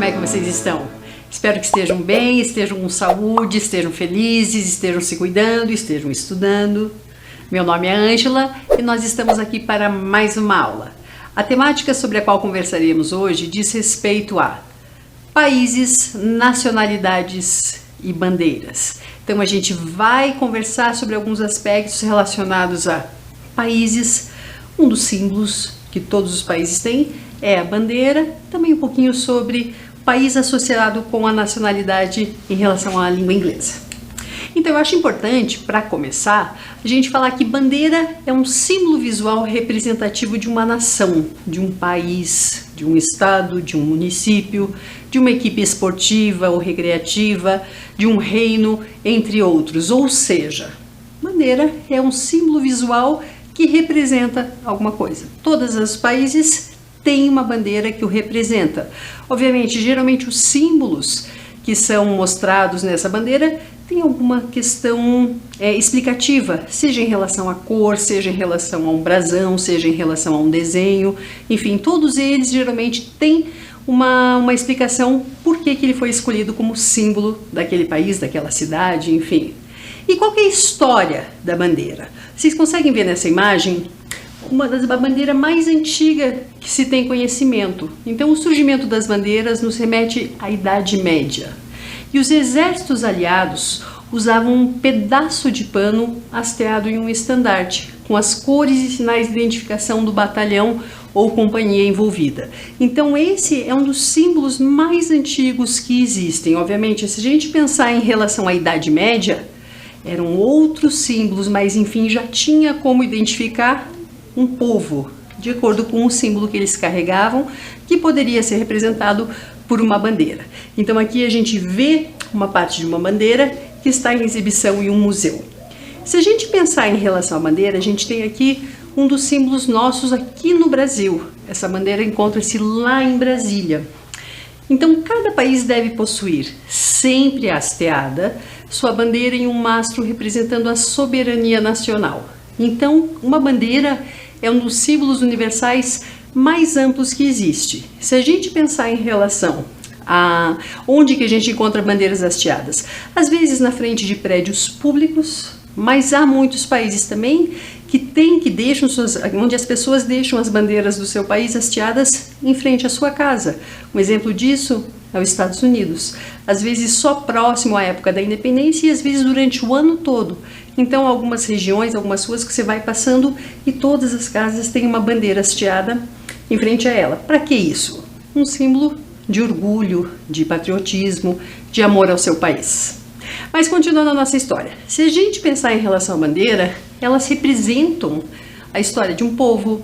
é que vocês estão? Espero que estejam bem, estejam com saúde, estejam felizes, estejam se cuidando, estejam estudando. Meu nome é Ângela e nós estamos aqui para mais uma aula. A temática sobre a qual conversaremos hoje diz respeito a países, nacionalidades e bandeiras. Então a gente vai conversar sobre alguns aspectos relacionados a países. Um dos símbolos que todos os países têm é a bandeira, também um pouquinho sobre o país associado com a nacionalidade em relação à língua inglesa. Então eu acho importante, para começar, a gente falar que bandeira é um símbolo visual representativo de uma nação, de um país, de um estado, de um município, de uma equipe esportiva ou recreativa, de um reino, entre outros. Ou seja, bandeira é um símbolo visual que representa alguma coisa. Todos os países têm uma bandeira que o representa. Obviamente, geralmente os símbolos que são mostrados nessa bandeira têm alguma questão explicativa, seja em relação à cor, seja em relação a um brasão, seja em relação a um desenho, enfim, todos eles geralmente têm uma explicação por que ele foi escolhido como símbolo daquele país, daquela cidade, enfim. E qual que é a história da bandeira? Vocês conseguem ver nessa imagem a bandeira mais antiga que se tem conhecimento. Então, o surgimento das bandeiras nos remete à Idade Média. E os exércitos aliados usavam um pedaço de pano hasteado em um estandarte, com as cores e sinais de identificação do batalhão ou companhia envolvida. Então, esse é um dos símbolos mais antigos que existem. Obviamente, se a gente pensar em relação à Idade Média, eram outros símbolos, mas enfim, já tinha como identificar um povo, de acordo com o símbolo que eles carregavam, que poderia ser representado por uma bandeira. Então aqui a gente vê uma parte de uma bandeira que está em exibição em um museu. Se a gente pensar em relação à bandeira, a gente tem aqui um dos símbolos nossos aqui no Brasil. Essa bandeira encontra-se lá em Brasília. Então, cada país deve possuir, sempre hasteada, sua bandeira em um mastro representando a soberania nacional. Então, uma bandeira é um dos símbolos universais mais amplos que existe. Se a gente pensar em relação a onde que a gente encontra bandeiras hasteadas, às vezes na frente de prédios públicos, mas há muitos países também onde as pessoas deixam as bandeiras do seu país hasteadas em frente à sua casa. Um exemplo disso é os Estados Unidos, às vezes só próximo à época da independência e às vezes durante o ano todo. Então, algumas regiões, algumas ruas que você vai passando e todas as casas têm uma bandeira hasteada em frente a ela. Para que isso? Um símbolo de orgulho, de patriotismo, de amor ao seu país. Mas continuando a nossa história, se a gente pensar em relação à bandeira, elas representam a história de um povo,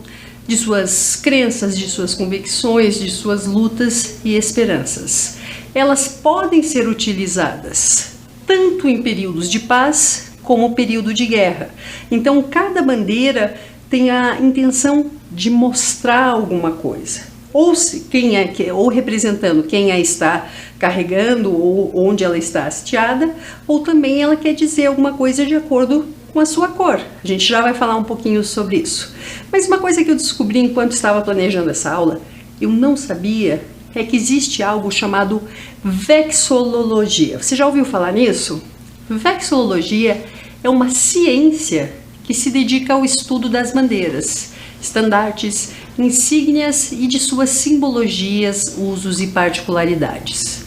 de suas crenças, de suas convicções, de suas lutas e esperanças. Elas podem ser utilizadas tanto em períodos de paz como período de guerra. Então, cada bandeira tem a intenção de mostrar alguma coisa. Ou representando quem a está carregando ou onde ela está hasteada, ou também ela quer dizer alguma coisa de acordo com a sua cor. A gente já vai falar um pouquinho sobre isso. Mas uma coisa que eu descobri enquanto estava planejando essa aula, eu não sabia, é que existe algo chamado vexilologia. Você já ouviu falar nisso? Vexilologia é uma ciência que se dedica ao estudo das bandeiras, estandartes, insígnias e de suas simbologias, usos e particularidades.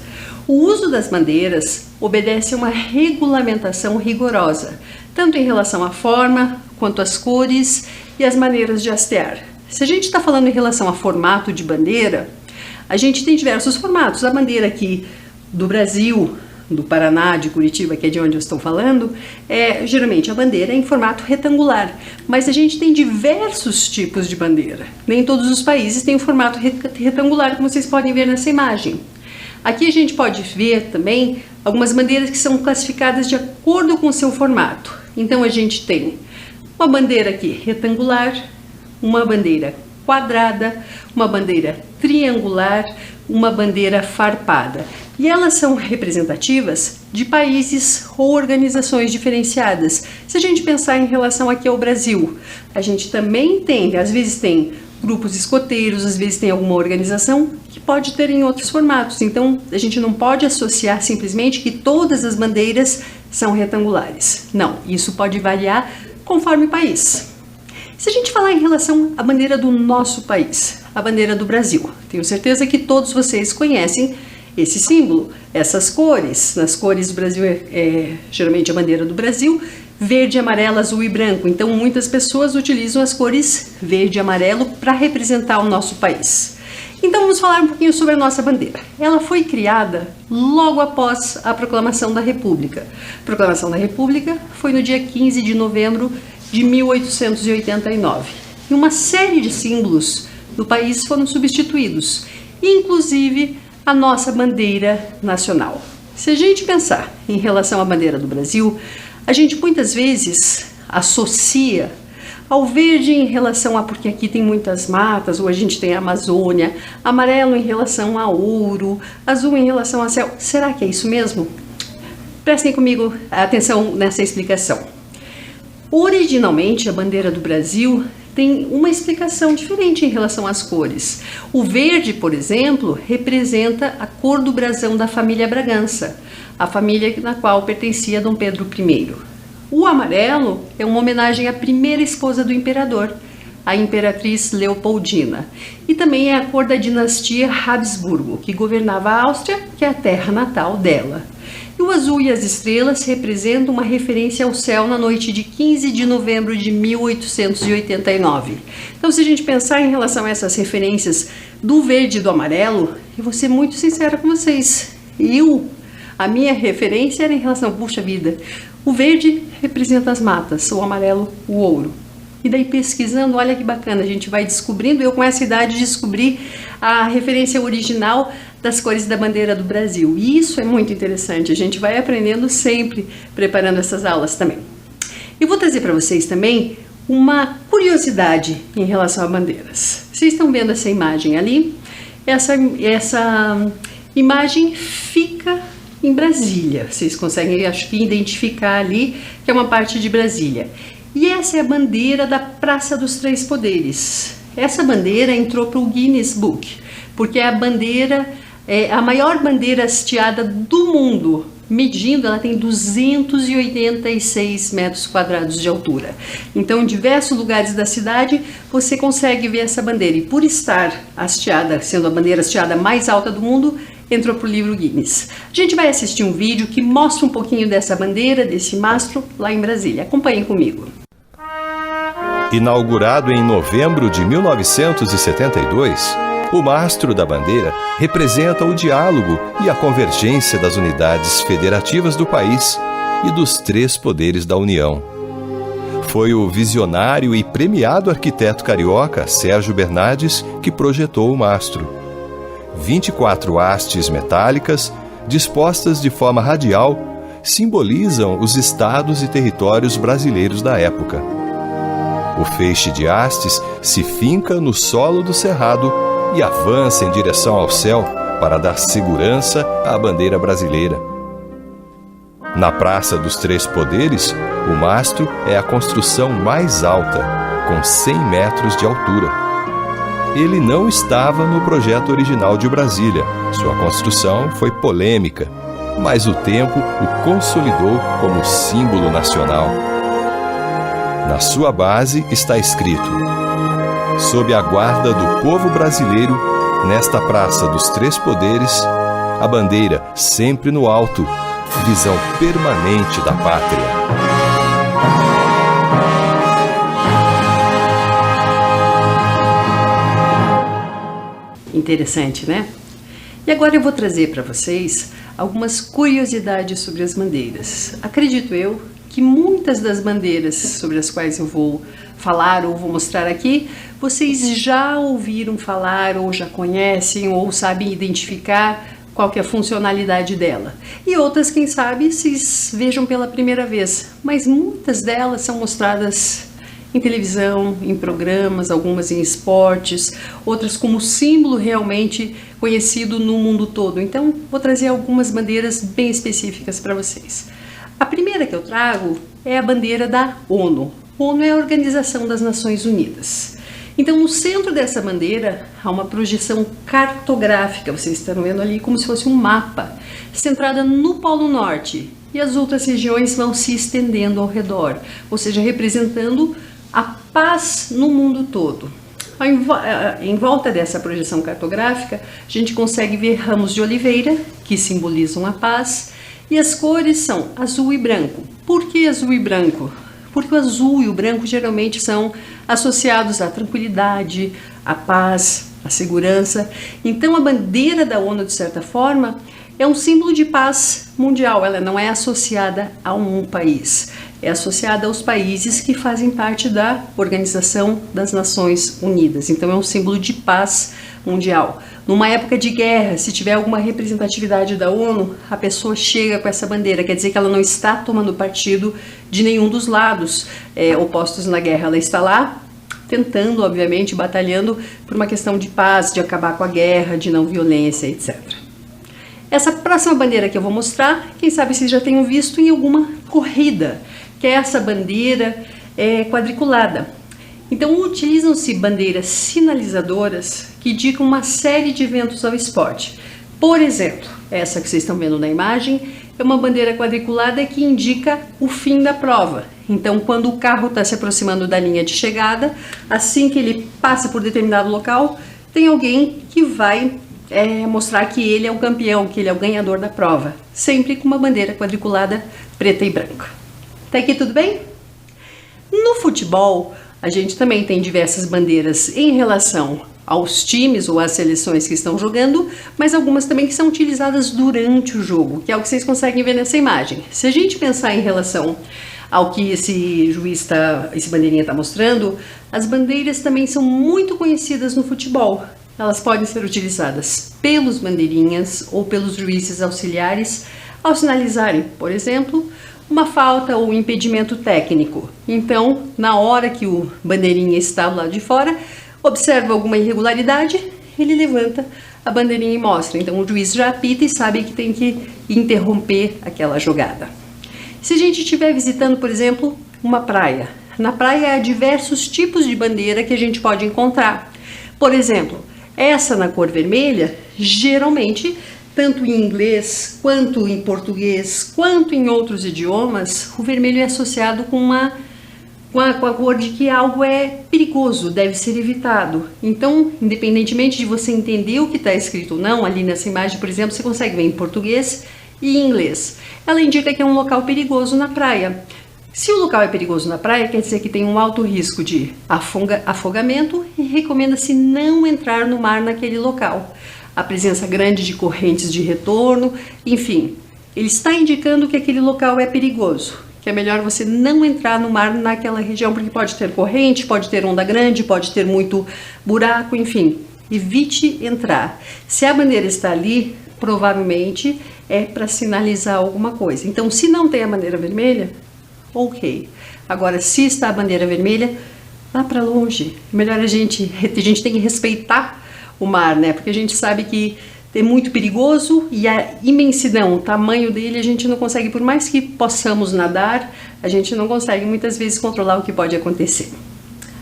O uso das bandeiras obedece a uma regulamentação rigorosa, tanto em relação à forma, quanto às cores e às maneiras de hastear. Se a gente está falando em relação a formato de bandeira, a gente tem diversos formatos. A bandeira aqui do Brasil, do Paraná, de Curitiba, que é de onde eu estou falando, geralmente a bandeira é em formato retangular, mas a gente tem diversos tipos de bandeira. Nem todos os países têm um formato retangular, como vocês podem ver nessa imagem. Aqui a gente pode ver também algumas bandeiras que são classificadas de acordo com o seu formato. Então a gente tem uma bandeira aqui retangular, uma bandeira quadrada, uma bandeira triangular, uma bandeira farpada. E elas são representativas de países ou organizações diferenciadas. Se a gente pensar em relação aqui ao Brasil, a gente também tem, às vezes tem grupos escoteiros, às vezes tem alguma organização que pode ter em outros formatos. Então, a gente não pode associar simplesmente que todas as bandeiras são retangulares. Não, isso pode variar conforme o país. Se a gente falar em relação à bandeira do nosso país, a bandeira do Brasil, tenho certeza que todos vocês conhecem esse símbolo, essas cores. Nas cores do Brasil geralmente a bandeira do Brasil, verde, amarelo, azul e branco. Então muitas pessoas utilizam as cores verde e amarelo para representar o nosso país. Então vamos falar um pouquinho sobre a nossa bandeira. Ela foi criada logo após a Proclamação da República. A Proclamação da República foi no dia 15 de novembro de 1889. E uma série de símbolos do país foram substituídos, inclusive a nossa bandeira nacional. Se a gente pensar em relação à bandeira do Brasil, a gente muitas vezes associa ao verde em relação a porque aqui tem muitas matas, ou a gente tem a Amazônia, amarelo em relação a ouro, azul em relação a céu. Será que é isso mesmo? Prestem comigo atenção nessa explicação. Originalmente, a bandeira do Brasil tem uma explicação diferente em relação às cores. O verde, por exemplo, representa a cor do brasão da família Bragança, a família na qual pertencia Dom Pedro I. O amarelo é uma homenagem à primeira esposa do imperador, a imperatriz Leopoldina, e também é a cor da dinastia Habsburgo, que governava a Áustria, que é a terra natal dela. E o azul e as estrelas representam uma referência ao céu na noite de 15 de novembro de 1889. Então, se a gente pensar em relação a essas referências do verde e do amarelo, eu vou ser muito sincera com vocês. A minha referência era em relação, puxa vida, o verde representa as matas, o amarelo, o ouro. E daí pesquisando, olha que bacana, a gente vai descobrindo, eu com essa idade descobri a referência original das cores da bandeira do Brasil. E isso é muito interessante, a gente vai aprendendo sempre preparando essas aulas também. E vou trazer para vocês também uma curiosidade em relação a bandeiras. Vocês estão vendo essa imagem ali? Essa imagem fica em Brasília. Vocês conseguem, acho que, identificar ali que é uma parte de Brasília. E essa é a bandeira da Praça dos Três Poderes. Essa bandeira entrou para o Guinness Book, porque é a maior bandeira hasteada do mundo. Medindo, ela tem 286 metros quadrados de altura. Então, em diversos lugares da cidade, você consegue ver essa bandeira. E por estar hasteada, sendo a bandeira hasteada mais alta do mundo, entrou para o livro Guinness. A gente vai assistir um vídeo que mostra um pouquinho dessa bandeira, desse mastro, lá em Brasília. Acompanhem comigo. Inaugurado em novembro de 1972, o mastro da bandeira representa o diálogo e a convergência das unidades federativas do país e dos três poderes da União. Foi o visionário e premiado arquiteto carioca Sérgio Bernardes que projetou o mastro. 24 hastes metálicas, dispostas de forma radial, simbolizam os estados e territórios brasileiros da época. O feixe de hastes se finca no solo do cerrado e avança em direção ao céu para dar segurança à bandeira brasileira. Na Praça dos Três Poderes, o mastro é a construção mais alta, com 100 metros de altura. Ele não estava no projeto original de Brasília. Sua construção foi polêmica, mas o tempo o consolidou como símbolo nacional. Na sua base está escrito: sob a guarda do povo brasileiro, nesta Praça dos Três Poderes, a bandeira sempre no alto, visão permanente da pátria. Interessante, né? E agora eu vou trazer para vocês algumas curiosidades sobre as bandeiras. Acredito eu que muitas das bandeiras sobre as quais eu vou falar ou vou mostrar aqui, vocês já ouviram falar ou já conhecem ou sabem identificar qual que é a funcionalidade dela. E outras, quem sabe, vocês vejam pela primeira vez, mas muitas delas são mostradas em televisão, em programas, algumas em esportes, outras como símbolo realmente conhecido no mundo todo. Então, vou trazer algumas bandeiras bem específicas para vocês. A primeira que eu trago é a bandeira da ONU. A ONU é a Organização das Nações Unidas. Então, no centro dessa bandeira há uma projeção cartográfica, vocês estão vendo ali como se fosse um mapa, centrada no Polo Norte, e as outras regiões vão se estendendo ao redor, ou seja, representando a paz no mundo todo. Em volta dessa projeção cartográfica, a gente consegue ver ramos de oliveira, que simbolizam a paz, e as cores são azul e branco. Por que azul e branco? Porque o azul e o branco geralmente são associados à tranquilidade, à paz, à segurança. Então a bandeira da ONU, de certa forma, é um símbolo de paz mundial. Ela não é associada a um país, é associada aos países que fazem parte da Organização das Nações Unidas. Então é um símbolo de paz mundial. Numa época de guerra, se tiver alguma representatividade da ONU, a pessoa chega com essa bandeira, quer dizer que ela não está tomando partido de nenhum dos lados opostos na guerra. Ela está lá tentando, obviamente, batalhando por uma questão de paz, de acabar com a guerra, de não violência, etc. Essa próxima bandeira que eu vou mostrar, quem sabe vocês já tenham visto em alguma corrida, que é essa bandeira quadriculada. Então, utilizam-se bandeiras sinalizadoras que indicam uma série de eventos ao esporte. Por exemplo, essa que vocês estão vendo na imagem é uma bandeira quadriculada que indica o fim da prova. Então, quando o carro está se aproximando da linha de chegada, assim que ele passa por determinado local, tem alguém que vai mostrar que ele é o campeão, que ele é o ganhador da prova. Sempre com uma bandeira quadriculada preta e branca. Até aqui tudo bem? No futebol, a gente também tem diversas bandeiras em relação aos times ou às seleções que estão jogando, mas algumas também que são utilizadas durante o jogo, que é o que vocês conseguem ver nessa imagem. Se a gente pensar em relação ao que esse bandeirinha está mostrando, as bandeiras também são muito conhecidas no futebol. Elas podem ser utilizadas pelos bandeirinhas ou pelos juízes auxiliares ao sinalizarem, por exemplo, uma falta ou impedimento técnico. Então, na hora que o bandeirinha está do lado de fora, observa alguma irregularidade, ele levanta a bandeirinha e mostra. Então, o juiz já apita e sabe que tem que interromper aquela jogada. Se a gente estiver visitando, por exemplo, uma praia, na praia há diversos tipos de bandeira que a gente pode encontrar. Por exemplo, essa na cor vermelha, geralmente, tanto em inglês, quanto em português, quanto em outros idiomas, o vermelho é associado com a cor de que algo é perigoso, deve ser evitado. Então, independentemente de você entender o que está escrito ou não, ali nessa imagem, por exemplo, você consegue ver em português e em inglês. Ela indica que é um local perigoso na praia. Se o local é perigoso na praia, quer dizer que tem um alto risco de afogamento e recomenda-se não entrar no mar naquele local. A presença grande de correntes de retorno, enfim, ele está indicando que aquele local é perigoso, que é melhor você não entrar no mar naquela região, porque pode ter corrente, pode ter onda grande, pode ter muito buraco, enfim, evite entrar. Se a bandeira está ali, provavelmente é para sinalizar alguma coisa. Então, se não tem a bandeira vermelha, ok. Agora, se está a bandeira vermelha, vá para longe. Melhor a gente tem que respeitar o mar, né? Porque a gente sabe que é muito perigoso e a imensidão, o tamanho dele, a gente não consegue, por mais que possamos nadar, a gente não consegue muitas vezes controlar o que pode acontecer.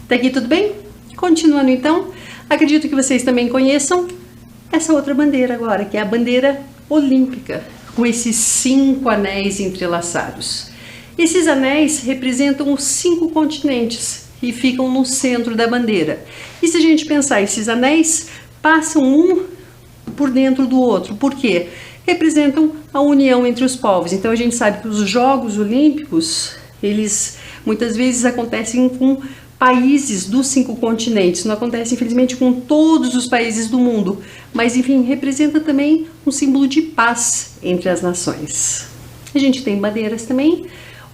Até aqui tudo bem? Continuando então, acredito que vocês também conheçam essa outra bandeira agora, que é a bandeira olímpica, com esses 5 anéis entrelaçados. Esses anéis representam os 5 continentes e ficam no centro da bandeira. E se a gente pensar, esses anéis passam um por dentro do outro. Por quê? Representam a união entre os povos. Então a gente sabe que os Jogos Olímpicos, eles muitas vezes acontecem com países dos 5 continentes. Não acontece, infelizmente, com todos os países do mundo. Mas, enfim, representa também um símbolo de paz entre as nações. A gente tem bandeiras também,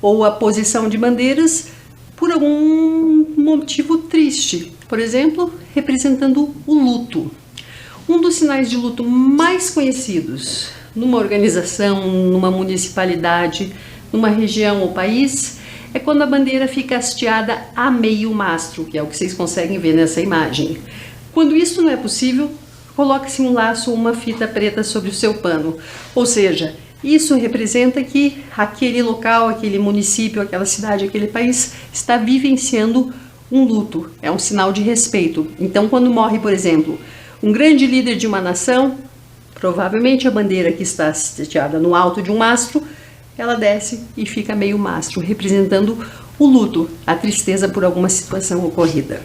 ou a posição de bandeiras por algum motivo triste. Por exemplo, representando o luto. Um dos sinais de luto mais conhecidos numa organização, numa municipalidade, numa região ou país, é quando a bandeira fica hasteada a meio mastro, que é o que vocês conseguem ver nessa imagem. Quando isso não é possível, coloque-se um laço ou uma fita preta sobre o seu pano. Ou seja, isso representa que aquele local, aquele município, aquela cidade, aquele país está vivenciando um luto, é um sinal de respeito. Então, quando morre, por exemplo, um grande líder de uma nação, provavelmente a bandeira que está hasteada no alto de um mastro, ela desce e fica meio mastro, representando o luto, a tristeza por alguma situação ocorrida.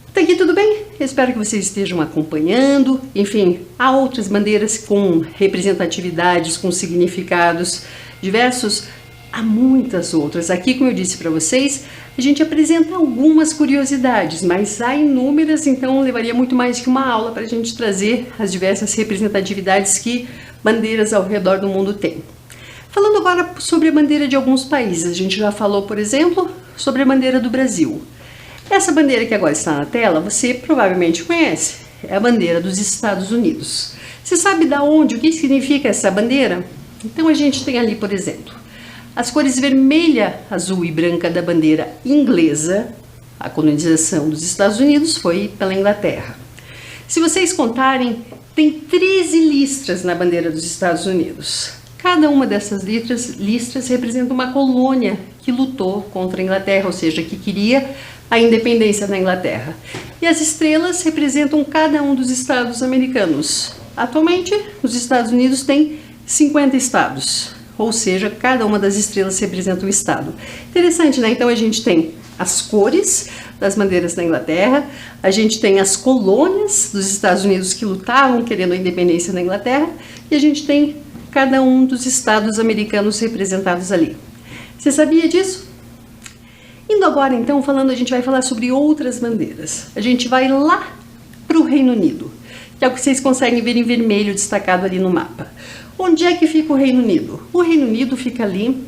Até aqui tudo bem? Eu espero que vocês estejam acompanhando. Enfim, há outras bandeiras com representatividades, com significados diversos. Há muitas outras. Aqui, como eu disse para vocês, a gente apresenta algumas curiosidades, mas há inúmeras, então levaria muito mais que uma aula para a gente trazer as diversas representatividades que bandeiras ao redor do mundo têm. Falando agora sobre a bandeira de alguns países, a gente já falou, por exemplo, sobre a bandeira do Brasil. Essa bandeira que agora está na tela, você provavelmente conhece, é a bandeira dos Estados Unidos. Você sabe de onde, o que significa essa bandeira? Então a gente tem ali, por exemplo, as cores vermelha, azul e branca da bandeira inglesa. A colonização dos Estados Unidos foi pela Inglaterra. Se vocês contarem, tem 13 listras na bandeira dos Estados Unidos. Cada uma dessas listras representa uma colônia que lutou contra a Inglaterra, ou seja, que queria a independência da Inglaterra. E as estrelas representam cada um dos estados americanos. Atualmente, os Estados Unidos têm 50 estados, ou seja, cada uma das estrelas representa um estado. Interessante, né? Então a gente tem as cores das bandeiras da Inglaterra, a gente tem as colônias dos Estados Unidos que lutavam querendo a independência da Inglaterra, e a gente tem cada um dos estados americanos representados ali. Você sabia disso? Indo agora, então, a gente vai falar sobre outras bandeiras. A gente vai lá para o Reino Unido, que é o que vocês conseguem ver em vermelho destacado ali no mapa. Onde é que fica o Reino Unido? O Reino Unido fica ali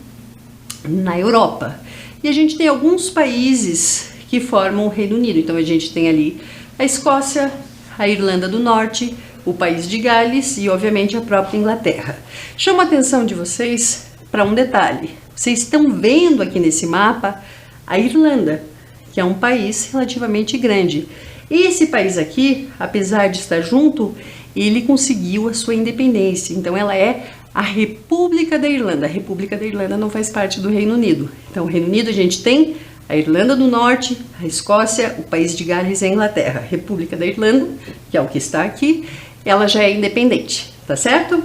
na Europa. E a gente tem alguns países que formam o Reino Unido. Então a gente tem ali a Escócia, a Irlanda do Norte, o país de Gales e, obviamente, a própria Inglaterra. Chamo a atenção de vocês para um detalhe. Vocês estão vendo aqui nesse mapa a Irlanda, que é um país relativamente grande. Esse país aqui, apesar de estar junto, ele conseguiu a sua independência. Então ela é a República da Irlanda. A República da Irlanda não faz parte do Reino Unido. Então, o Reino Unido a gente tem a Irlanda do Norte, a Escócia, o país de Gales e a Inglaterra. A República da Irlanda, que é o que está aqui, ela já é independente, tá certo?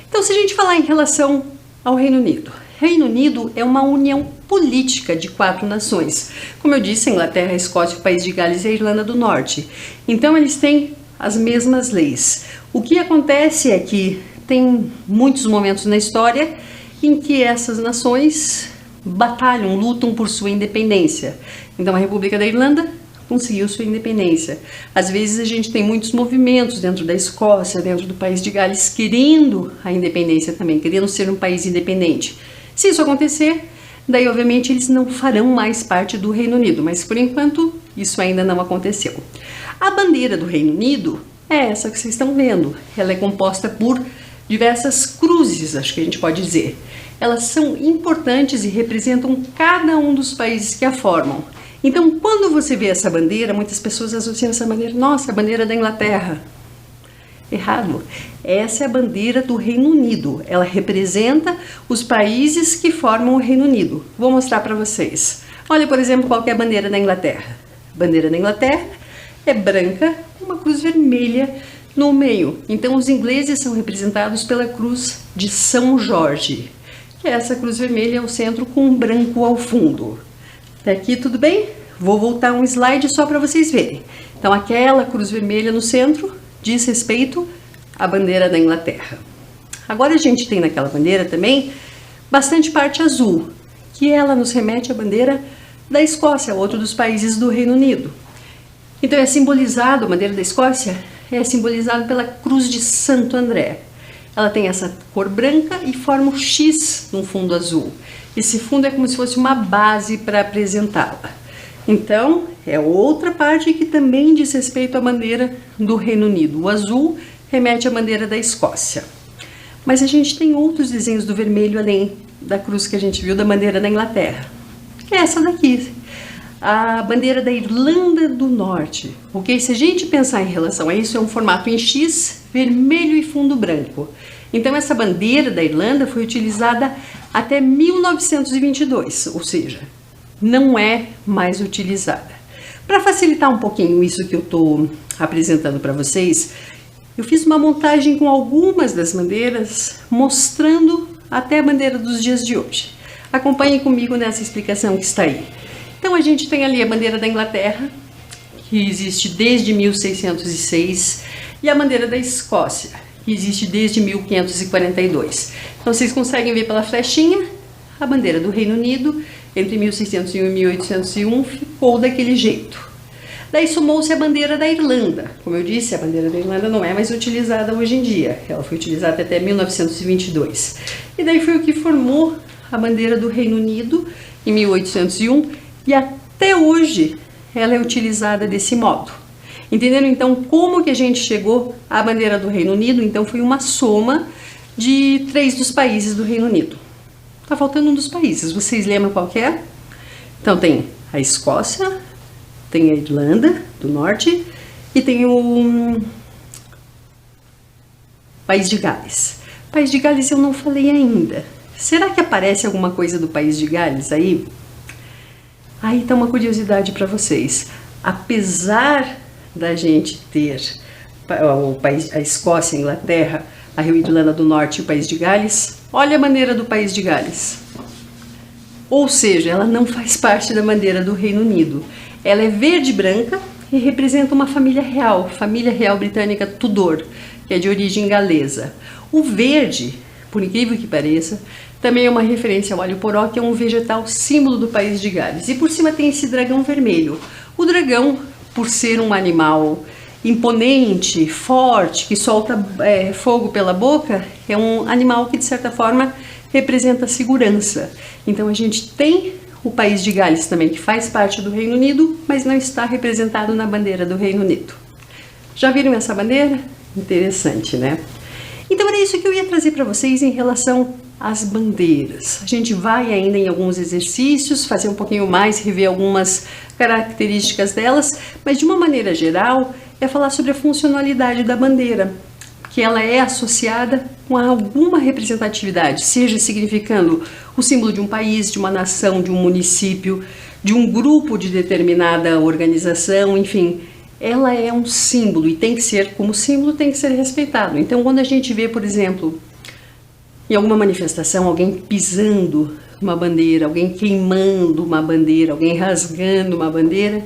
Então, se a gente falar em relação ao Reino Unido, Reino Unido é uma união política de 4 nações. Como eu disse, a Inglaterra, a Escócia, o país de Gales e a Irlanda do Norte. Então, eles têm as mesmas leis. O que acontece é que tem muitos momentos na história em que essas nações batalham, lutam por sua independência. Então, a República da Irlanda conseguiu sua independência. Às vezes a gente tem muitos movimentos dentro da Escócia, dentro do país de Gales, querendo a independência também, querendo ser um país independente. Se isso acontecer, daí obviamente eles não farão mais parte do Reino Unido, mas por enquanto isso ainda não aconteceu. A bandeira do Reino Unido é essa que vocês estão vendo. Ela é composta por diversas cruzes, acho que a gente pode dizer. Elas são importantes e representam cada um dos países que a formam. Então, quando você vê essa bandeira, muitas pessoas associam essa bandeira, nossa, a bandeira da Inglaterra. Errado. Essa é a bandeira do Reino Unido. Ela representa os países que formam o Reino Unido. Vou mostrar para vocês. Olha, por exemplo, qual que é a bandeira da Inglaterra. A bandeira da Inglaterra é branca com uma cruz vermelha no meio. Então, os ingleses são representados pela cruz de São Jorge, que é essa cruz vermelha ao centro com um branco ao fundo. Até aqui tudo bem? Vou voltar um slide só para vocês verem. Então, aquela cruz vermelha no centro diz respeito à bandeira da Inglaterra. Agora a gente tem naquela bandeira também bastante parte azul, que ela nos remete à bandeira da Escócia, outro dos países do Reino Unido. Então é simbolizado, a bandeira da Escócia é simbolizada pela cruz de Santo André. Ela tem essa cor branca e forma um X no fundo azul. Esse fundo é como se fosse uma base para apresentá-la. Então, é outra parte que também diz respeito à bandeira do Reino Unido. O azul remete à bandeira da Escócia. Mas a gente tem outros desenhos do vermelho além da cruz que a gente viu da bandeira da Inglaterra. Que é essa daqui, a bandeira da Irlanda do Norte. Ok? Se a gente pensar em relação a isso, é um formato em X, vermelho e fundo branco. Então, essa bandeira da Irlanda foi utilizada até 1922, ou seja, não é mais utilizada. Para facilitar um pouquinho isso que eu estou apresentando para vocês, eu fiz uma montagem com algumas das bandeiras, mostrando até a bandeira dos dias de hoje. Acompanhem comigo nessa explicação que está aí. Então a gente tem ali a bandeira da Inglaterra, que existe desde 1606, e a bandeira da Escócia, que existe desde 1542. Então vocês conseguem ver pela flechinha, a bandeira do Reino Unido, entre 1601 e 1801, ficou daquele jeito. Daí somou-se a bandeira da Irlanda. Como eu disse, a bandeira da Irlanda não é mais utilizada hoje em dia. Ela foi utilizada até 1922. E daí foi o que formou a bandeira do Reino Unido, em 1801, e até hoje ela é utilizada desse modo. Entenderam então como que a gente chegou à bandeira do Reino Unido? Então foi uma soma de 3 dos países do Reino Unido. Tá faltando um dos países, vocês lembram qual que é? Então tem a Escócia, tem a Irlanda do Norte e tem o País de Gales. País de Gales eu não falei ainda. Será que aparece alguma coisa do País de Gales aí? Aí tá uma curiosidade para vocês. Apesar da gente ter a Escócia, a Inglaterra, a Irlanda do Norte e o País de Gales, olha a bandeira do País de Gales. Ou seja, ela não faz parte da bandeira do Reino Unido. Ela é verde e branca e representa uma família real britânica Tudor, que é de origem galesa. O verde, por incrível que pareça, também é uma referência ao alho poró, que é um vegetal símbolo do País de Gales. E por cima tem esse dragão vermelho. O dragão, por ser um animal imponente, forte, que solta fogo pela boca, é um animal que de certa forma representa a segurança. Então a gente tem o País de Gales também, que faz parte do Reino Unido, mas não está representado na bandeira do Reino Unido. Já viram essa bandeira? Interessante, né? Então era isso que eu ia trazer para vocês em relação às bandeiras. A gente vai ainda em alguns exercícios, fazer um pouquinho mais, rever algumas características delas, mas de uma maneira geral é falar sobre a funcionalidade da bandeira, que ela é associada com alguma representatividade, seja significando o símbolo de um país, de uma nação, de um município, de um grupo de determinada organização, enfim, ela é um símbolo e tem que ser, como símbolo, tem que ser respeitado. Então, quando a gente vê, por exemplo, em alguma manifestação, alguém pisando uma bandeira, alguém queimando uma bandeira, alguém rasgando uma bandeira,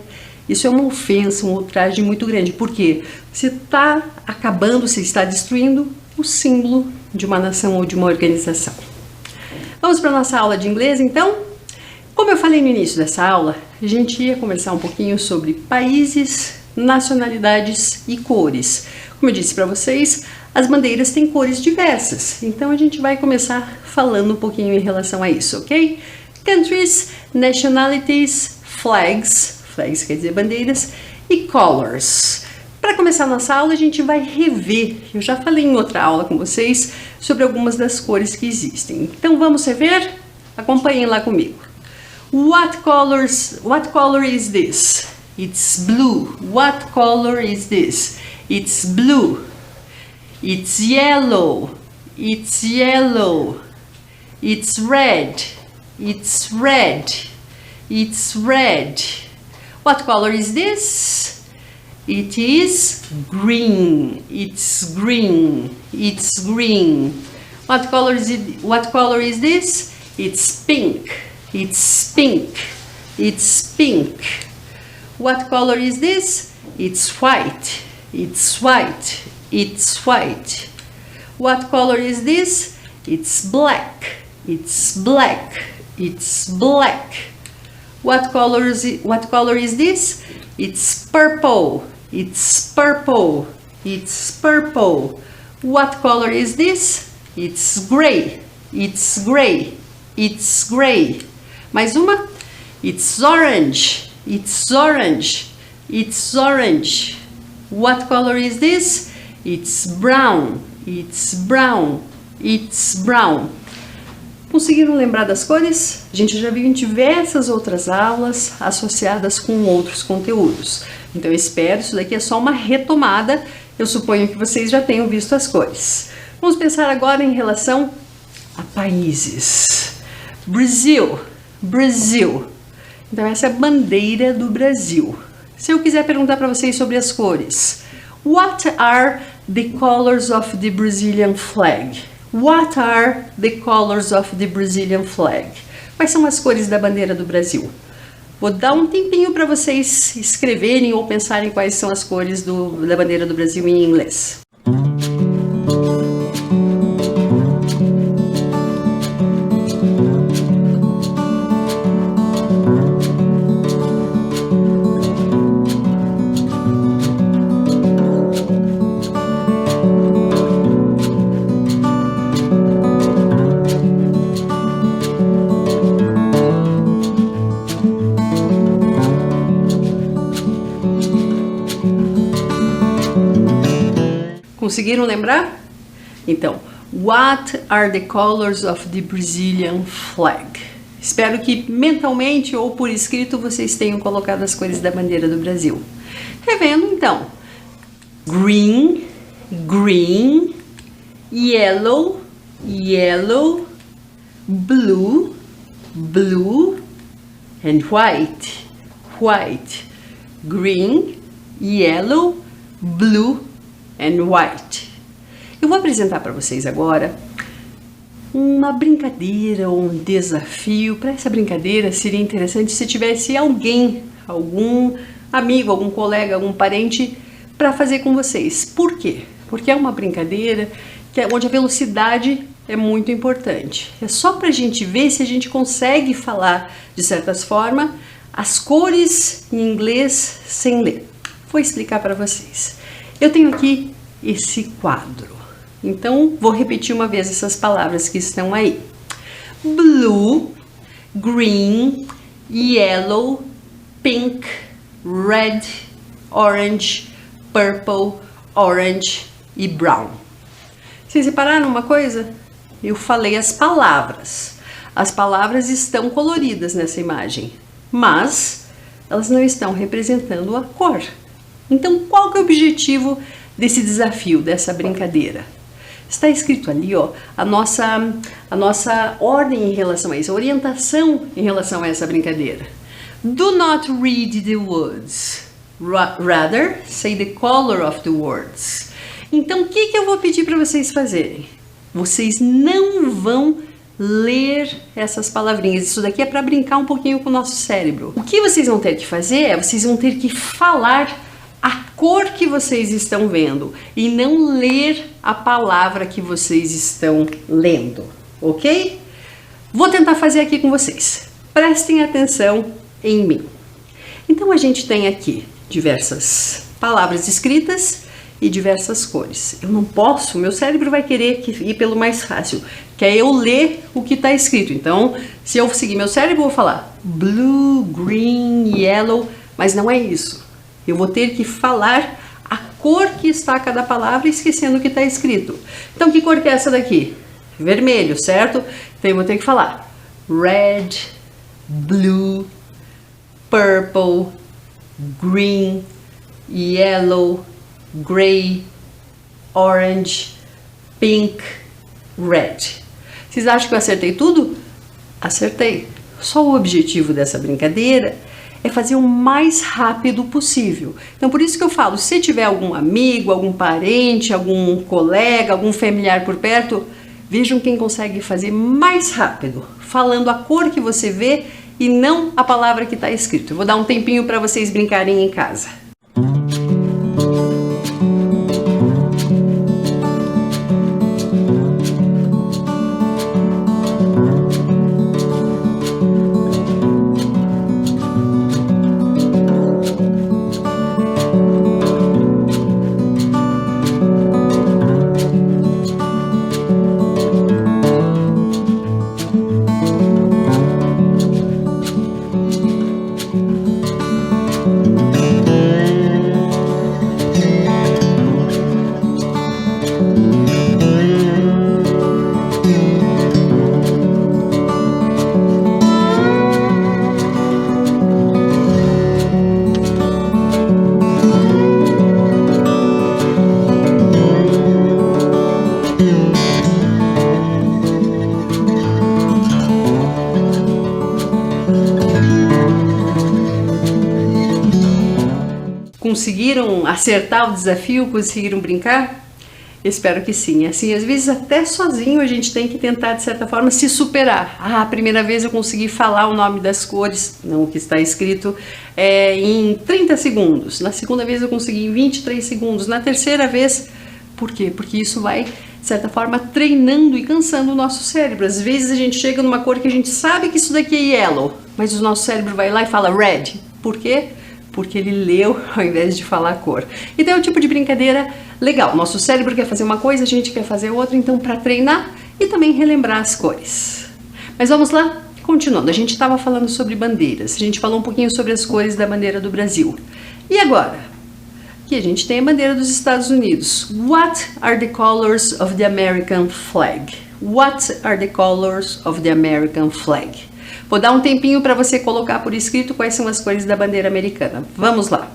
isso é uma ofensa, um ultraje muito grande. Por quê? Você está acabando, você está destruindo o símbolo de uma nação ou de uma organização. Vamos para a nossa aula de inglês, então? Como eu falei no início dessa aula, a gente ia conversar um pouquinho sobre países, nacionalidades e cores. Como eu disse para vocês, as bandeiras têm cores diversas, então a gente vai começar falando um pouquinho em relação a isso, ok? Countries, nationalities, flags quer dizer bandeiras, e colors. Para começar a nossa aula, a gente vai rever, eu já falei em outra aula com vocês, sobre algumas das cores que existem. Então vamos rever? Acompanhem lá comigo. What color is this? It's blue. What color is this? It's blue. It's yellow. It's yellow. It's red. It's red. It's red. What color is this? It is green. It's green. It's green. What color is it? What color is this? It's pink. It's pink. It's pink. What color is this? It's white. It's white. It's white. What color is this? It's black. It's black. It's black. What color is this? It's purple. It's purple. It's purple. What color is this? It's gray. It's gray. It's gray. Mais uma? It's orange. It's orange. It's orange. What color is this? It's brown. It's brown. It's brown. Conseguiram lembrar das cores? A gente já viu em diversas outras aulas associadas com outros conteúdos. Então eu espero, isso daqui é só uma retomada. Eu suponho que vocês já tenham visto as cores. Vamos pensar agora em relação a países. Brasil. Brasil. Então essa é a bandeira do Brasil. Se eu quiser perguntar para vocês sobre as cores, what are the colors of the Brazilian flag? What are the colors of the Brazilian flag? Quais são as cores da bandeira do Brasil? Vou dar um tempinho para vocês escreverem ou pensarem quais são as cores da bandeira do Brasil em inglês. Conseguiram lembrar? Então, what are the colors of the Brazilian flag? Espero que mentalmente ou por escrito vocês tenham colocado as cores da bandeira do Brasil. Revendo então, green, green, yellow, yellow, blue, blue, and white, white, green, yellow, blue, and white. Eu vou apresentar para vocês agora uma brincadeira ou um desafio. Para essa brincadeira seria interessante se tivesse alguém, algum amigo, algum colega, algum parente para fazer com vocês. Por quê? Porque é uma brincadeira onde a velocidade é muito importante. É só para a gente ver se a gente consegue falar, de certas formas, as cores em inglês sem ler. Vou explicar para vocês. Eu tenho aqui esse quadro, então vou repetir uma vez essas palavras que estão aí: blue, green, yellow, pink, red, orange, purple, orange e brown. Vocês repararam uma coisa? Eu falei as palavras. As palavras estão coloridas nessa imagem, mas elas não estão representando a cor. Então, qual que é o objetivo desse desafio, dessa brincadeira? Está escrito ali, ó, a nossa ordem em relação a isso, a orientação em relação a essa brincadeira. Do not read the words, rather say the color of the words. Então, o que eu vou pedir para vocês fazerem? Vocês não vão ler essas palavrinhas. Isso daqui é para brincar um pouquinho com o nosso cérebro. O que vocês vão ter que fazer é, vocês vão ter que falar a cor que vocês estão vendo e não ler a palavra que vocês estão lendo, ok? Vou tentar fazer aqui com vocês. Prestem atenção em mim. Então a gente tem aqui diversas palavras escritas e diversas cores. Eu não posso, meu cérebro vai querer ir pelo mais fácil, que é eu ler o que está escrito. Então, se eu seguir meu cérebro, eu vou falar blue, green, yellow, mas não é isso. Eu vou ter que falar a cor que está cada palavra, esquecendo o que está escrito. Então, que cor que é essa daqui? Vermelho, certo? Então, eu vou ter que falar red, blue, purple, green, yellow, gray, orange, pink, red. Vocês acham que eu acertei tudo? Acertei. Só o objetivo dessa brincadeira é fazer o mais rápido possível. Então, por isso que eu falo, se tiver algum amigo, algum parente, algum colega, algum familiar por perto, vejam quem consegue fazer mais rápido, falando a cor que você vê e não a palavra que está escrito. Eu vou dar um tempinho para vocês brincarem em casa. Conseguiram acertar o desafio? Conseguiram brincar? Espero que sim. Assim, às vezes até sozinho a gente tem que tentar, de certa forma, se superar. A primeira vez eu consegui falar o nome das cores, não o que está escrito, em 30 segundos. Na segunda vez eu consegui em 23 segundos. Na terceira vez, por quê? Porque isso vai, de certa forma, treinando e cansando o nosso cérebro. Às vezes a gente chega numa cor que a gente sabe que isso daqui é yellow, mas o nosso cérebro vai lá e fala red. Por quê? Porque ele leu ao invés de falar a cor. Então é um tipo de brincadeira legal. Nosso cérebro quer fazer uma coisa, a gente quer fazer outra, então para treinar e também relembrar as cores. Mas vamos lá? Continuando, a gente estava falando sobre bandeiras, a gente falou um pouquinho sobre as cores da bandeira do Brasil. E agora? Aqui a gente tem a bandeira dos Estados Unidos. What are the colors of the American flag? What are the colors of the American flag? Vou dar um tempinho para você colocar por escrito quais são as cores da bandeira americana. Vamos lá!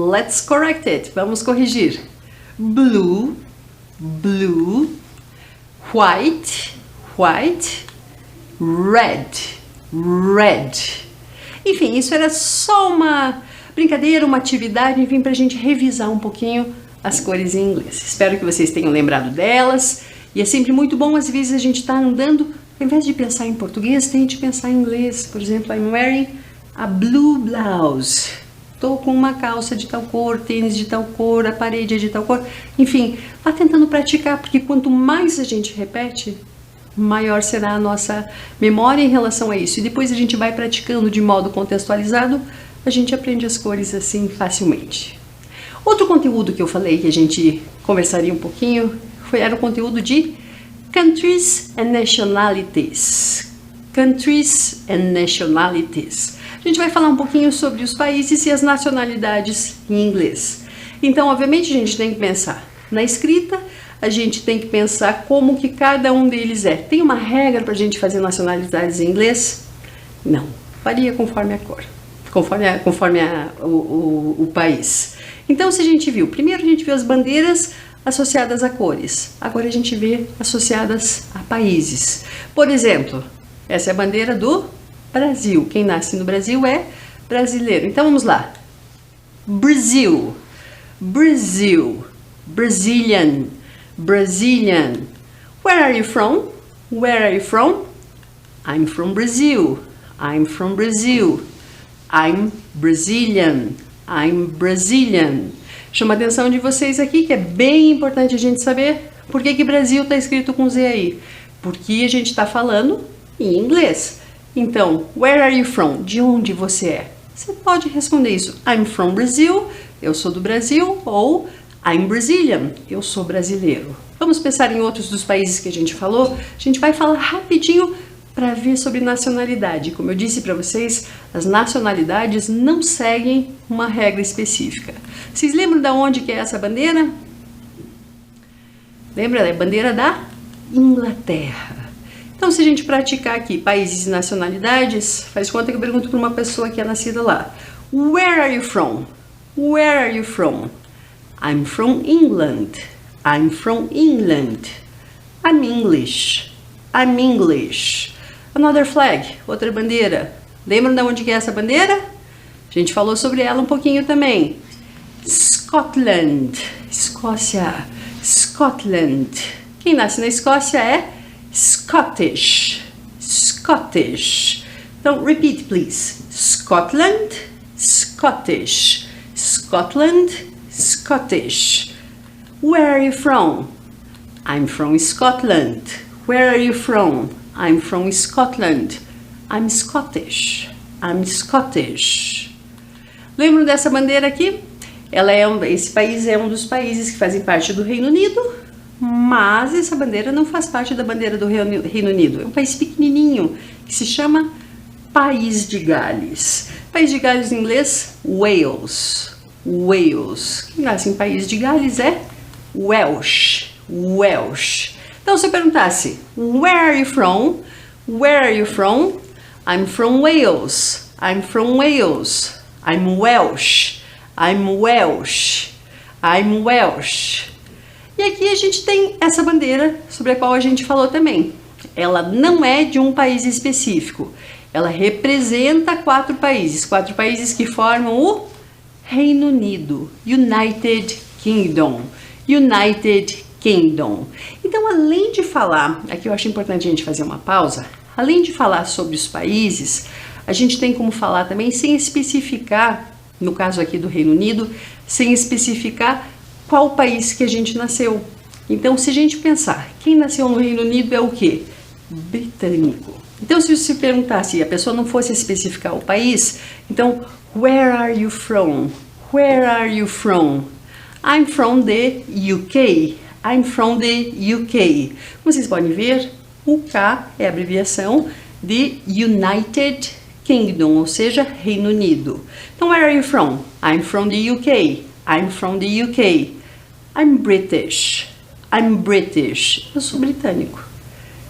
Let's correct it. Vamos corrigir. Blue, blue, white, white, red, red. Enfim, isso era só uma brincadeira, uma atividade, enfim, para a gente revisar um pouquinho as cores em inglês. Espero que vocês tenham lembrado delas. E é sempre muito bom, às vezes a gente está andando, ao invés de pensar em português, tente pensar em inglês. Por exemplo, I'm wearing a blue blouse. Estou com uma calça de tal cor, tênis de tal cor, a parede é de tal cor. Enfim, vá tentando praticar, porque quanto mais a gente repete, maior será a nossa memória em relação a isso. E depois a gente vai praticando de modo contextualizado, a gente aprende as cores assim facilmente. Outro conteúdo que eu falei que a gente conversaria um pouquinho era o conteúdo de Countries and Nationalities. Countries and Nationalities. A gente vai falar um pouquinho sobre os países e as nacionalidades em inglês. Então, obviamente, a gente tem que pensar na escrita, a gente tem que pensar como que cada um deles é. Tem uma regra para a gente fazer nacionalidades em inglês? Não, varia conforme a cor, conforme o país. Então, se a gente viu, primeiro a gente viu as bandeiras associadas a cores, agora a gente vê associadas a países. Por exemplo, essa é a bandeira do Brasil. Quem nasce no Brasil é brasileiro. Então vamos lá. Brazil, Brazil, Brazilian, Brazilian. Where are you from? Where are you from? I'm from Brazil. I'm from Brazil. I'm Brazilian. I'm Brazilian. Chama a atenção de vocês aqui que é bem importante a gente saber por que Brasil está escrito com Z aí. Porque a gente está falando em inglês. Então, where are you from? De onde você é? Você pode responder isso. I'm from Brazil, eu sou do Brasil, ou I'm Brazilian, eu sou brasileiro. Vamos pensar em outros dos países que a gente falou? A gente vai falar rapidinho para ver sobre nacionalidade. Como eu disse para vocês, as nacionalidades não seguem uma regra específica. Vocês lembram de onde que é essa bandeira? Lembra? É a bandeira da Inglaterra. Então, se a gente praticar aqui países e nacionalidades, faz conta que eu pergunto para uma pessoa que é nascida lá. Where are you from? Where are you from? I'm from England. I'm from England. I'm English. I'm English. Another flag, outra bandeira. Lembram de onde que é essa bandeira? A gente falou sobre ela um pouquinho também. Scotland. Escócia. Scotland. Quem nasce na Escócia é Scottish, Scottish. Então, repeat, please. Scotland, Scottish, Scotland, Scottish. Where are you from? I'm from Scotland. Where are you from? I'm from Scotland. I'm Scottish. I'm Scottish. Lembram dessa bandeira aqui? Esse país é um dos países que fazem parte do Reino Unido. Mas essa bandeira não faz parte da bandeira do Reino Unido. É um país pequenininho que se chama País de Gales. País de Gales em inglês, Wales. Wales. Quem nasce em País de Gales é Welsh. Welsh. Então, se eu perguntasse, where are you from? Where are you from? I'm from Wales. I'm from Wales. I'm Welsh. I'm Welsh. I'm Welsh. E aqui a gente tem essa bandeira sobre a qual a gente falou também. Ela não é de um país específico. Ela representa 4 países que formam o Reino Unido, United Kingdom, United Kingdom. Então, além de falar, aqui eu acho importante a gente fazer uma pausa, além de falar sobre os países, a gente tem como falar também sem especificar, no caso aqui do Reino Unido, sem especificar qual país que a gente nasceu. Então, se a gente pensar, quem nasceu no Reino Unido é o quê? Britânico. Então, se você perguntasse e a pessoa não fosse especificar o país, então, where are you from? Where are you from? I'm from the UK. I'm from the UK. Como vocês podem ver, o K é a abreviação de United Kingdom, ou seja, Reino Unido. Então, where are you from? I'm from the UK. I'm from the UK. I'm British. I'm British. Eu sou britânico.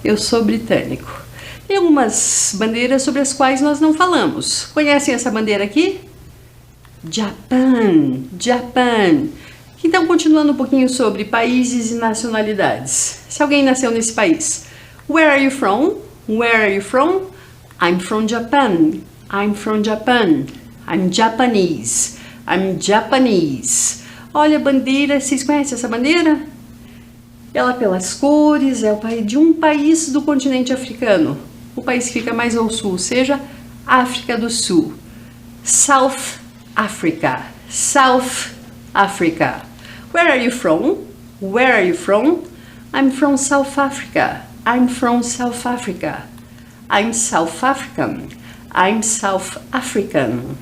Eu sou britânico. Tem algumas bandeiras sobre as quais nós não falamos. Conhecem essa bandeira aqui? Japan. Japan. Então, continuando um pouquinho sobre países e nacionalidades. Se alguém nasceu nesse país, where are you from? Where are you from? I'm from Japan. I'm from Japan. I'm Japanese. I'm Japanese. Olha a bandeira, vocês conhecem essa bandeira? Ela, pelas cores, é o país de um país do continente africano. O país que fica mais ao sul, seja África do Sul. South Africa. South Africa. Where are you from? Where are you from? I'm from South Africa. I'm from South Africa. I'm South African. I'm South African.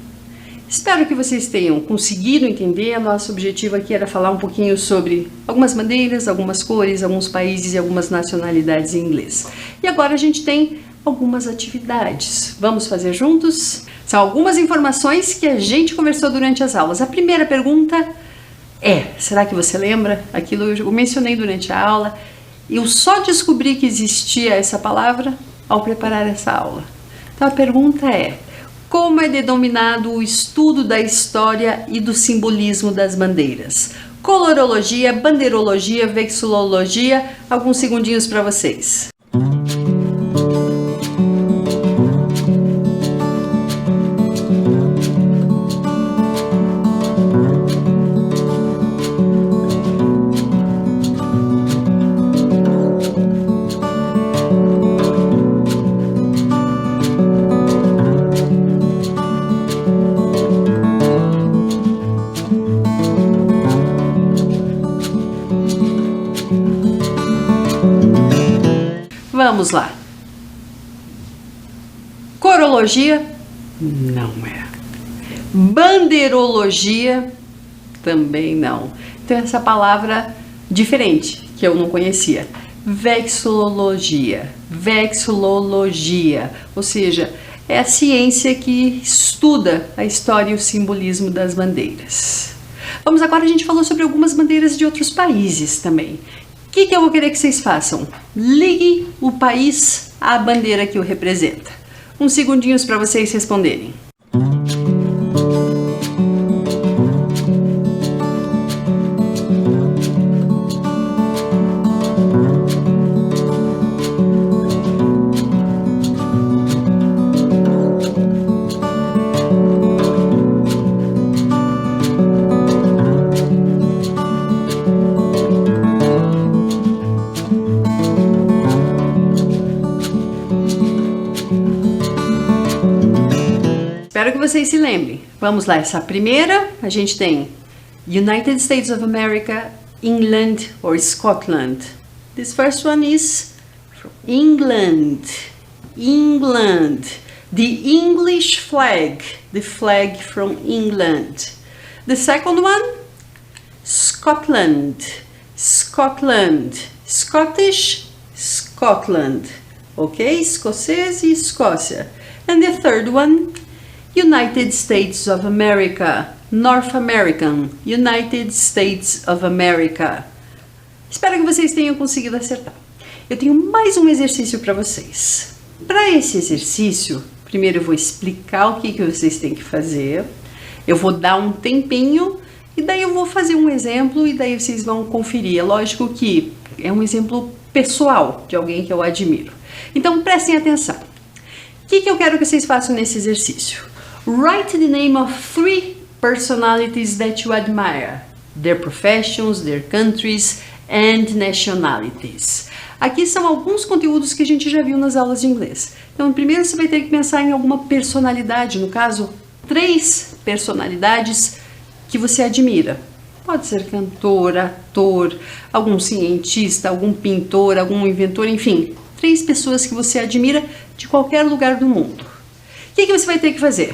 Espero que vocês tenham conseguido entender. Nosso objetivo aqui era falar um pouquinho sobre algumas bandeiras, algumas cores, alguns países e algumas nacionalidades em inglês. E agora a gente tem algumas atividades. Vamos fazer juntos? São algumas informações que a gente conversou durante as aulas. A primeira pergunta é, será que você lembra? Aquilo eu mencionei durante a aula. Eu só descobri que existia essa palavra ao preparar essa aula. Então a pergunta é, como é denominado o estudo da história e do simbolismo das bandeiras? Colorologia, bandeirologia, vexilologia, alguns segundinhos para vocês. Vamos lá. Corologia? Não é. Bandeirologia? Também não. Então essa palavra diferente, que eu não conhecia. Vexilologia. Vexilologia. Ou seja, é a ciência que estuda a história e o simbolismo das bandeiras. Vamos agora, a gente falou sobre algumas bandeiras de outros países também. O que eu vou querer que vocês façam? Ligue o país à bandeira que o representa. Uns segundinhos para vocês responderem. Espero que vocês se lembrem. Vamos lá, essa primeira, a gente tem United States of America, England or Scotland. This first one is from England. England. The English flag. The flag from England. The second one, Scotland. Scotland. Scottish, Scotland. Ok? Escocês e Escócia. And the third one, United States of America, North American, United States of America. Espero que vocês tenham conseguido acertar. Eu tenho mais um exercício para vocês. Para esse exercício, primeiro eu vou explicar o que vocês têm que fazer. Eu vou dar um tempinho e daí eu vou fazer um exemplo e daí vocês vão conferir. É lógico que é um exemplo pessoal de alguém que eu admiro. Então prestem atenção. O que eu quero que vocês façam nesse exercício? Write the name of 3 personalities that you admire. Their professions, their countries and nationalities. Aqui são alguns conteúdos que a gente já viu nas aulas de inglês. Então, primeiro você vai ter que pensar em alguma personalidade, no caso, 3 personalidades que você admira. Pode ser cantor, ator, algum cientista, algum pintor, algum inventor, enfim, 3 pessoas que você admira de qualquer lugar do mundo. O que você vai ter que fazer?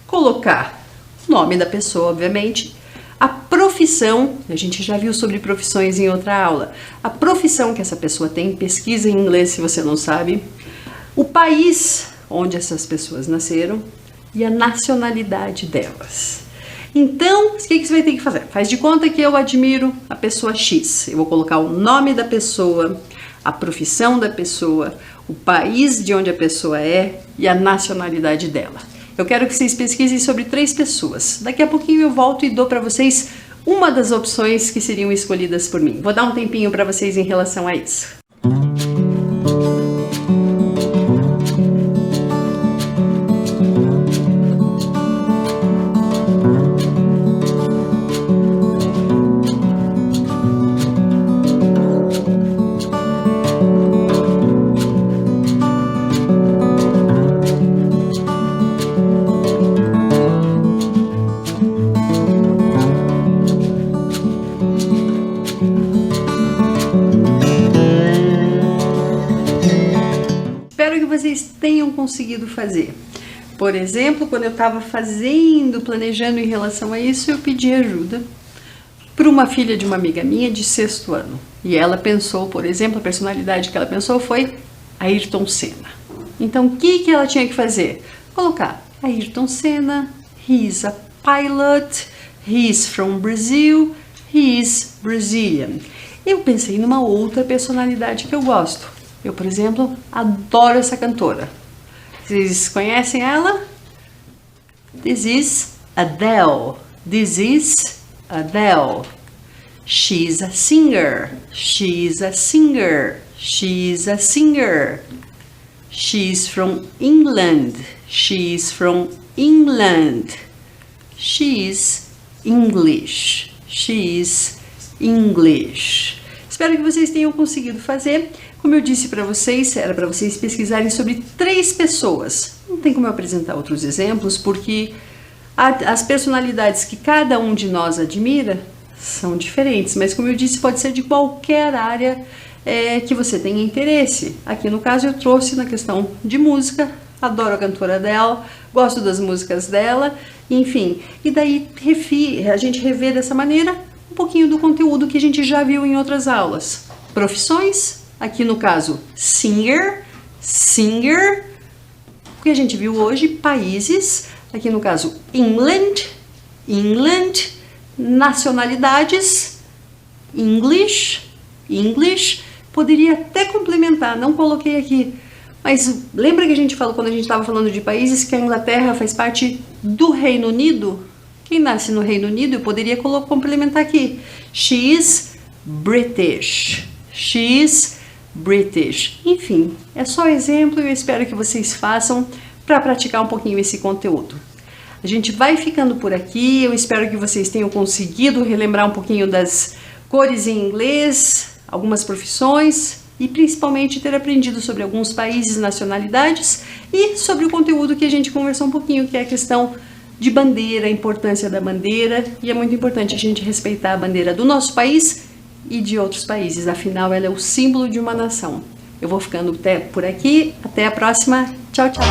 Colocar o nome da pessoa, obviamente, a profissão, a gente já viu sobre profissões em outra aula, a profissão que essa pessoa tem, pesquisa em inglês se você não sabe, o país onde essas pessoas nasceram e a nacionalidade delas. Então, o que você vai ter que fazer? Faz de conta que eu admiro a pessoa X. Eu vou colocar o nome da pessoa, a profissão da pessoa, o país de onde a pessoa é e a nacionalidade dela. Eu quero que vocês pesquisem sobre 3 pessoas. Daqui a pouquinho eu volto e dou para vocês uma das opções que seriam escolhidas por mim. Vou dar um tempinho para vocês em relação a isso. Espero que vocês tenham conseguido fazer. Por exemplo, quando eu estava planejando em relação a isso, eu pedi ajuda para uma filha de uma amiga minha de 6º ano. E ela pensou, por exemplo, a personalidade que ela pensou foi Ayrton Senna. Então, o que ela tinha que fazer? Colocar Ayrton Senna, he is a pilot, he is from Brazil, he is Brazilian. Eu pensei numa outra personalidade que eu gosto. Eu, por exemplo, adoro essa cantora. Vocês conhecem ela? This is Adele. This is Adele. She's a singer. She's a singer. She's a singer. She's from England. She's from England. She's English. She's English. Espero que vocês tenham conseguido fazer. Como eu disse para vocês, era para vocês pesquisarem sobre 3 pessoas. Não tem como eu apresentar outros exemplos, porque as personalidades que cada um de nós admira são diferentes. Mas como eu disse, pode ser de qualquer área que você tenha interesse. Aqui no caso eu trouxe na questão de música, adoro a cantora dela, gosto das músicas dela, enfim. E daí a gente revê dessa maneira um pouquinho do conteúdo que a gente já viu em outras aulas. Profissões, aqui no caso singer, o que a gente viu hoje, países, aqui no caso England, nacionalidades, English, poderia até complementar, não coloquei aqui, mas lembra que a gente falou quando a gente estava falando de países que a Inglaterra faz parte do Reino Unido? Quem nasce no Reino Unido, eu poderia complementar aqui. She is British. Enfim, é só exemplo e eu espero que vocês façam para praticar um pouquinho esse conteúdo. A gente vai ficando por aqui, eu espero que vocês tenham conseguido relembrar um pouquinho das cores em inglês, algumas profissões e principalmente ter aprendido sobre alguns países, nacionalidades e sobre o conteúdo que a gente conversou um pouquinho, que é a questão de bandeira, a importância da bandeira, e é muito importante a gente respeitar a bandeira do nosso país e de outros países, afinal ela é o símbolo de uma nação. Eu vou ficando por aqui, até a próxima, tchau, tchau!